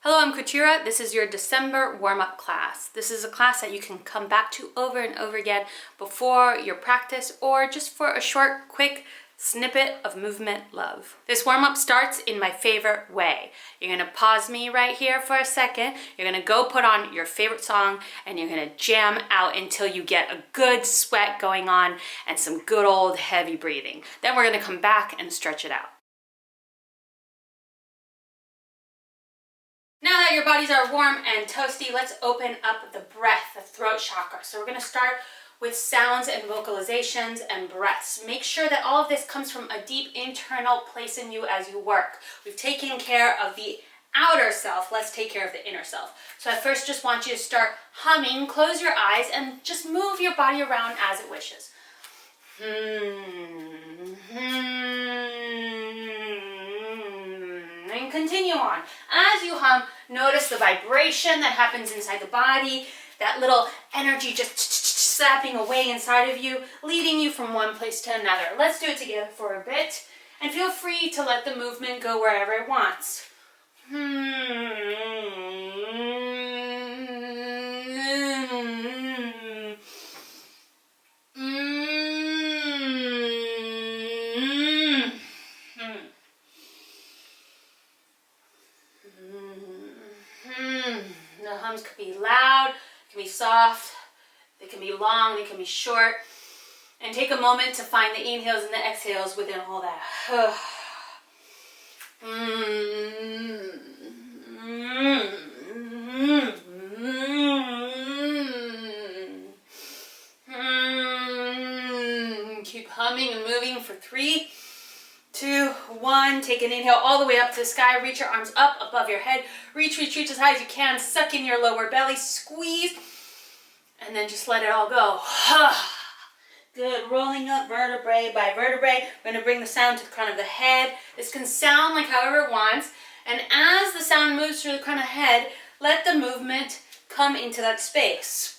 Hello, I'm Kutira. This is your December warm-up class. This is a class that you can come back to over and over again before your practice or just for a short, quick snippet of movement love. This warm-up starts in my favorite way. You're gonna pause me right here for a second. You're gonna go put on your favorite song and you're gonna jam out until you get a good sweat going on and some good old heavy breathing. Then we're gonna come back and stretch it out. Now that your bodies are warm and toasty, let's open up the breath, the throat chakra. So we're going to start with sounds and vocalizations and breaths. Make sure that all of this comes from a deep internal place in you as you work. We've taken care of the outer self. Let's take care of the inner self. So I first just want you to start humming, close your eyes, and just move your body around as it wishes. And continue on. As you hum, notice the vibration that happens inside the body, that little energy just slapping away inside of you, leading you from one place to another. Let's do it together for a bit, and feel free to let the movement go wherever it wants. The hums could be loud, can be soft, they can be long, they can be short. And take a moment to find the inhales and the exhales within all that. Keep humming and moving for 3, 2, 1. Take an inhale all the way up to the sky. Reach your arms up above your head. Reach as high as you can. Suck in your lower belly. Squeeze. And then just let it all go. Good. Rolling up vertebrae by vertebrae. We're going to bring the sound to the crown of the head. This can sound like however it wants. And as the sound moves through the crown of the head, let the movement come into that space.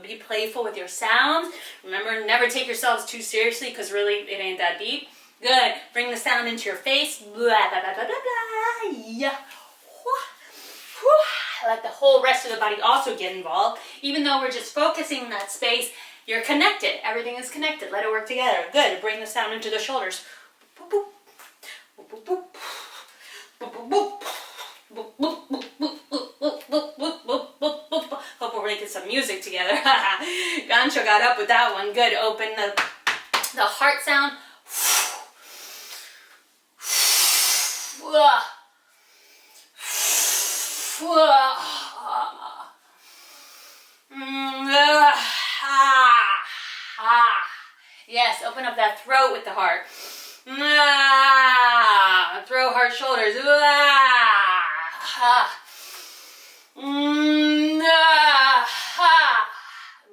Be playful with your sounds. Remember, never take yourselves too seriously because really it ain't that deep. Good. Bring the sound into your face. Blah, blah, blah, blah, blah, blah. Yeah. Let the whole rest of the body also get involved. Even though we're just focusing in that space, you're connected. Everything is connected. Let it work together. Good. Bring the sound into the shoulders. Hope we're making some music together. Gancho got up with that one. Good. Open the heart sound. Yes, open up that throat with the heart. Throw heart, shoulders.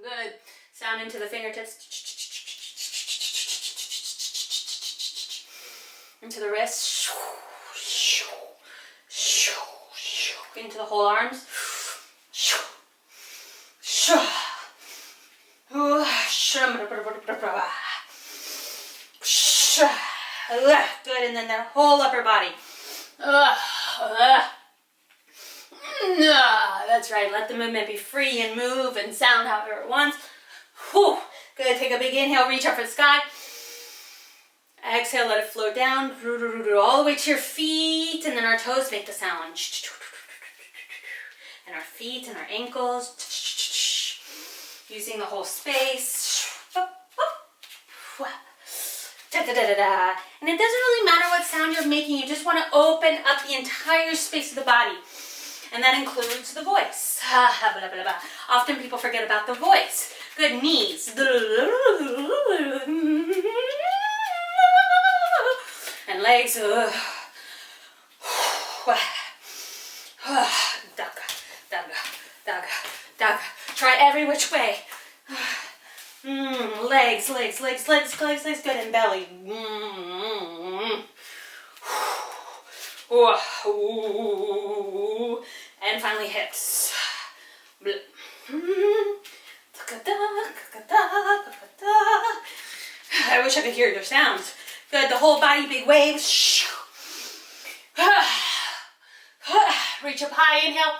Good. Sound into the fingertips. Into the wrists. Into the whole arms. Good, and then that whole upper body. That's right, let the movement be free and move and sound however it wants. Good, take a big inhale, reach up for the sky. Exhale, let it flow down, all the way to your feet, and then our toes make the sound. And our feet and our ankles, using the whole space. And it doesn't really matter what sound you're making, you just want to open up the entire space of the body. And that includes the voice. Often people forget about the voice. Good, knees. And legs. Daga. Try every which way. Legs. Good, and belly. And finally hips. I wish I could hear your sounds. Good, the whole body, big waves. Reach up high, inhale.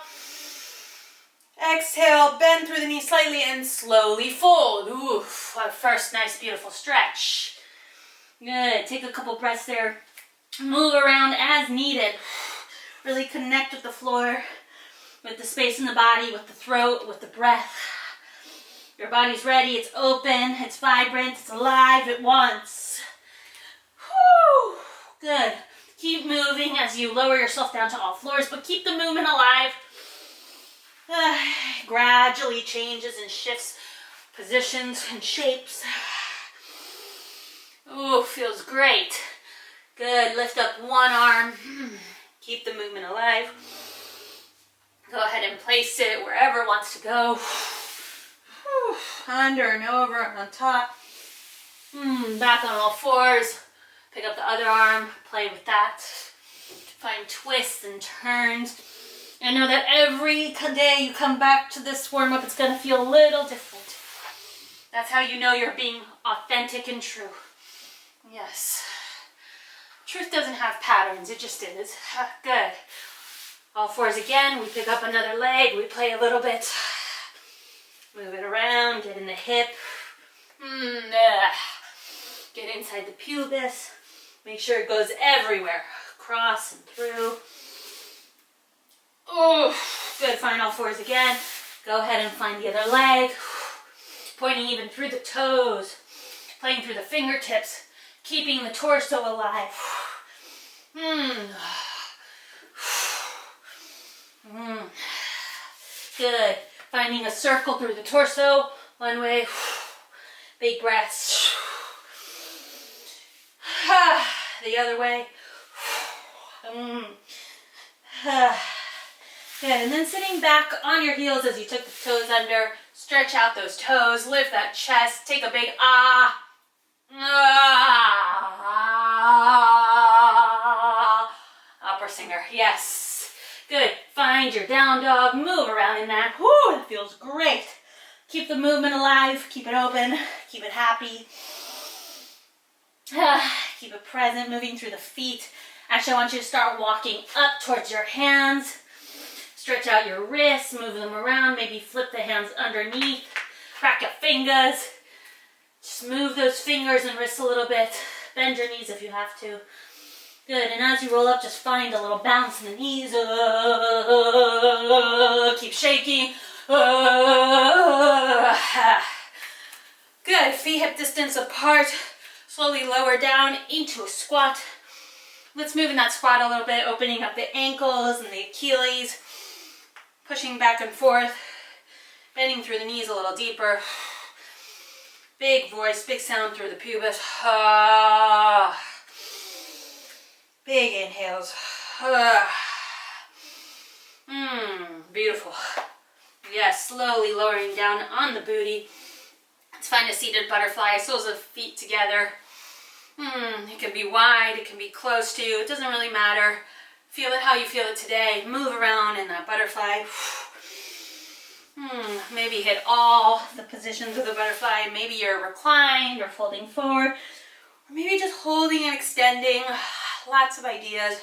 Exhale, bend through the knees slightly and slowly fold. Ooh, our first nice, beautiful stretch. Good. Take a couple breaths there. Move around as needed. Really connect with the floor, with the space in the body, with the throat, with the breath. Your body's ready. It's open. It's vibrant. It's alive. It wants. Whew. Good. Keep moving as you lower yourself down to all floors, but keep the movement alive. Gradually changes and shifts positions and shapes. Ooh, feels great. Good. Lift up one arm. Keep the movement alive. Go ahead and place it wherever it wants to go. Under and over and on top. Back on all fours. Pick up the other arm. Play with that. Find twists and turns. And know that every day you come back to this warm-up, it's going to feel a little different. That's how you know you're being authentic and true. Yes. Truth doesn't have patterns. It just is. Good. All fours again. We pick up another leg. We play a little bit. Move it around. Get in the hip. Get inside the pubis. Make sure it goes everywhere. Cross and through. Oh, good. Find all fours again. Go ahead and find the other leg. Pointing even through the toes. Playing through the fingertips. Keeping the torso alive. Good. Finding a circle through the torso. One way. Big breaths. The other way. Good. And then sitting back on your heels as you took the toes under. Stretch out those toes. Lift that chest. Take a big upper singer. Yes. Good. Find your down dog. Move around in that. Whoo, it feels great. Keep the movement alive. Keep it open. Keep it happy. Keep it present. Moving through the feet. Actually, I want you to start walking up towards your hands. Stretch out your wrists. Move them around. Maybe flip the hands underneath. Crack your fingers. Just move those fingers and wrists a little bit. Bend your knees if you have to. Good. And as you roll up, just find a little bounce in the knees. Keep shaking. Good. Feet hip distance apart. Slowly lower down into a squat. Let's move in that squat a little bit, opening up the ankles and the Achilles. Pushing back and forth. Bending through the knees a little deeper. Big voice, big sound through the pubis. Big inhales. Beautiful. Yes, slowly lowering down on the booty. Let's find a seated butterfly, soles of feet together. It can be wide, it can be close to you. It doesn't really matter. Feel it how you feel it today. Move around in that butterfly. Maybe hit all the positions of the butterfly. Maybe you're reclined or folding forward. Or maybe just holding and extending. Lots of ideas.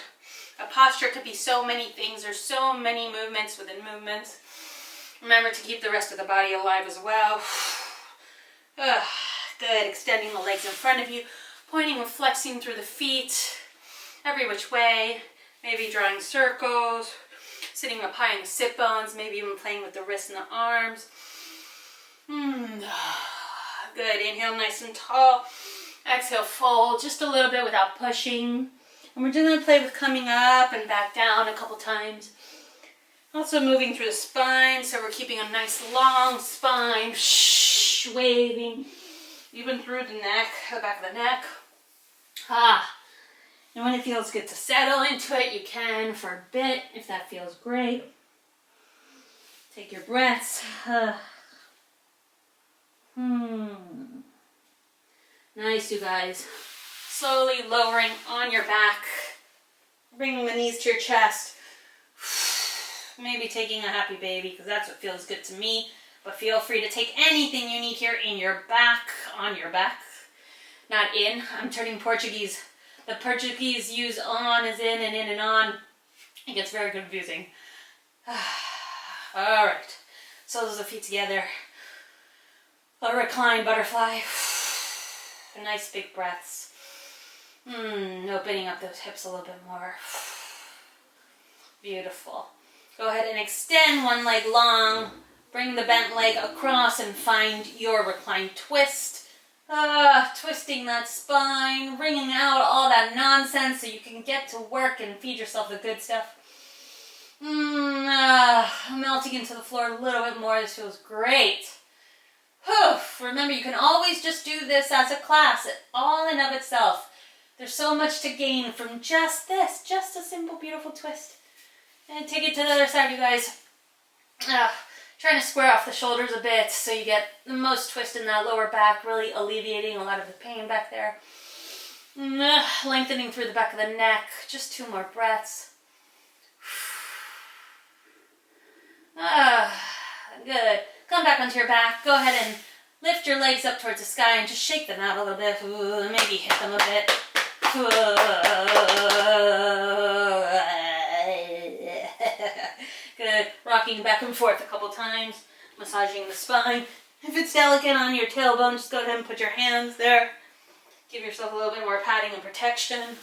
A posture could be so many things. There's so many movements within movements. Remember to keep the rest of the body alive as well. Good. Extending the legs in front of you. Pointing and flexing through the feet. Every which way. Maybe drawing circles. Sitting up high in the sit bones. Maybe even playing with the wrists and the arms. Good. Inhale nice and tall. Exhale, fold just a little bit without pushing. And we're just going to play with coming up and back down a couple times. Also moving through the spine, so we're keeping a nice long spine. Waving. Even through the neck, the back of the neck. And when it feels good to settle into it, you can for a bit, if that feels great. Take your breaths. Nice, you guys. Slowly lowering on your back. Bringing the knees to your chest. Maybe taking a happy baby, because that's what feels good to me. But feel free to take anything you need here in your back, on your back. Not in. I'm turning Portuguese. The Portuguese use on as in and on. It gets very confusing. All right. Soles of the feet together. A reclined butterfly. Nice big breaths. Opening up those hips a little bit more. Beautiful. Go ahead and extend one leg long. Bring the bent leg across and find your reclined twist. Twisting that spine, wringing out all that nonsense so you can get to work and feed yourself the good stuff. Melting into the floor a little bit more. This feels great. Remember, you can always just do this as a class, all in of itself. There's so much to gain from just this, just a simple, beautiful twist. And take it to the other side, you guys. Trying to square off the shoulders a bit so you get the most twist in that lower back, really alleviating a lot of the pain back there. Lengthening through the back of the neck. Just 2 more breaths. Good. Come back onto your back. Go ahead and lift your legs up towards the sky and just shake them out a little bit. Maybe hit them a bit. Good. Rocking back and forth a couple times. Massaging the spine. If it's delicate on your tailbone, just go ahead and put your hands there. Give yourself a little bit more padding and protection.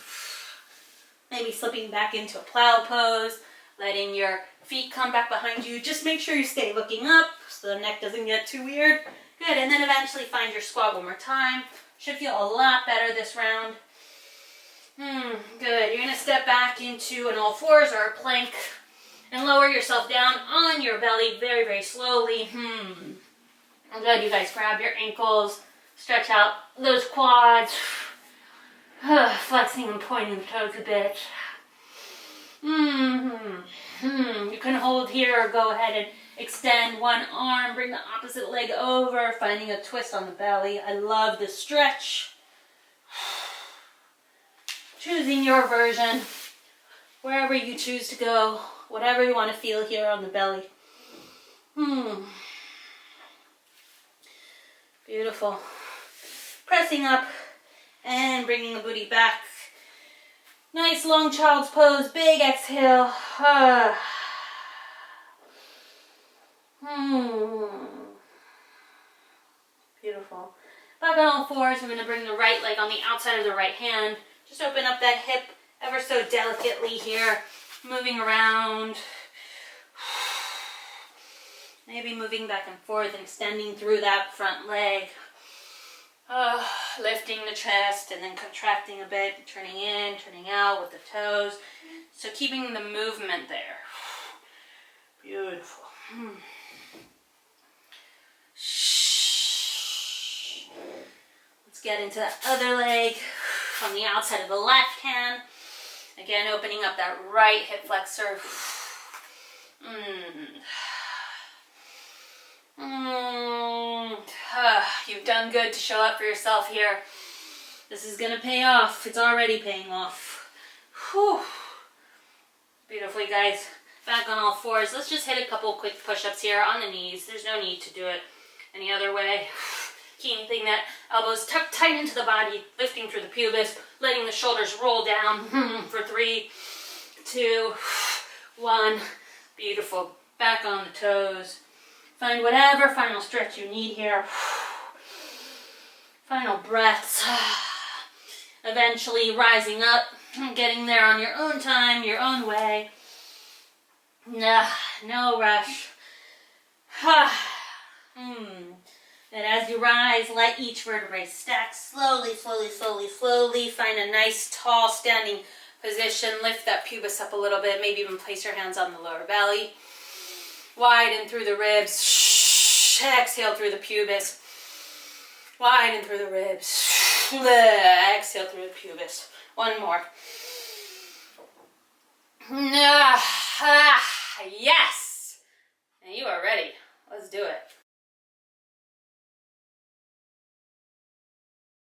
Maybe slipping back into a plow pose. Letting your feet come back behind you. Just make sure you stay looking up so the neck doesn't get too weird. Good. And then eventually find your squat one more time. Should feel a lot better this round. Good. You're going to step back into an all fours or a plank and lower yourself down on your belly very, very slowly. Good. You guys grab your ankles. Stretch out those quads. Flexing and pointing the toes a bit. You can hold here or go ahead and extend one arm. Bring the opposite leg over, finding a twist on the belly. I love this stretch. Choosing your version, wherever you choose to go, whatever you want to feel here on the belly. Beautiful. Pressing up and bringing the booty back. Nice long child's pose, big exhale. Beautiful. Back on all fours, we're going to bring the right leg on the outside of the right hand. Just open up that hip ever so delicately here. Moving around. Maybe moving back and forth and extending through that front leg. Lifting the chest and then contracting a bit, turning in, turning out with the toes. So keeping the movement there. Beautiful. Let's get into that other leg on the outside of the left hand. Again, opening up that right hip flexor. You've done good to show up for yourself here. This is going to pay off. It's already paying off. Beautiful, you guys. Back on all fours. Let's just hit a couple quick push-ups here on the knees. There's no need to do it any other way. Keeping that elbows tucked tight into the body, lifting through the pubis, letting the shoulders roll down for 3, 2, 1. Beautiful. Back on the toes. Find whatever final stretch you need here. Final breaths. Eventually rising up, getting there on your own time, your own way. No rush. And as you rise, let each vertebrae stack slowly, slowly, slowly, slowly. Find a nice, tall, standing position. Lift that pubis up a little bit. Maybe even place your hands on the lower belly. Widen through the ribs. Exhale through the pubis. Widen through the ribs. Exhale through the pubis. One more.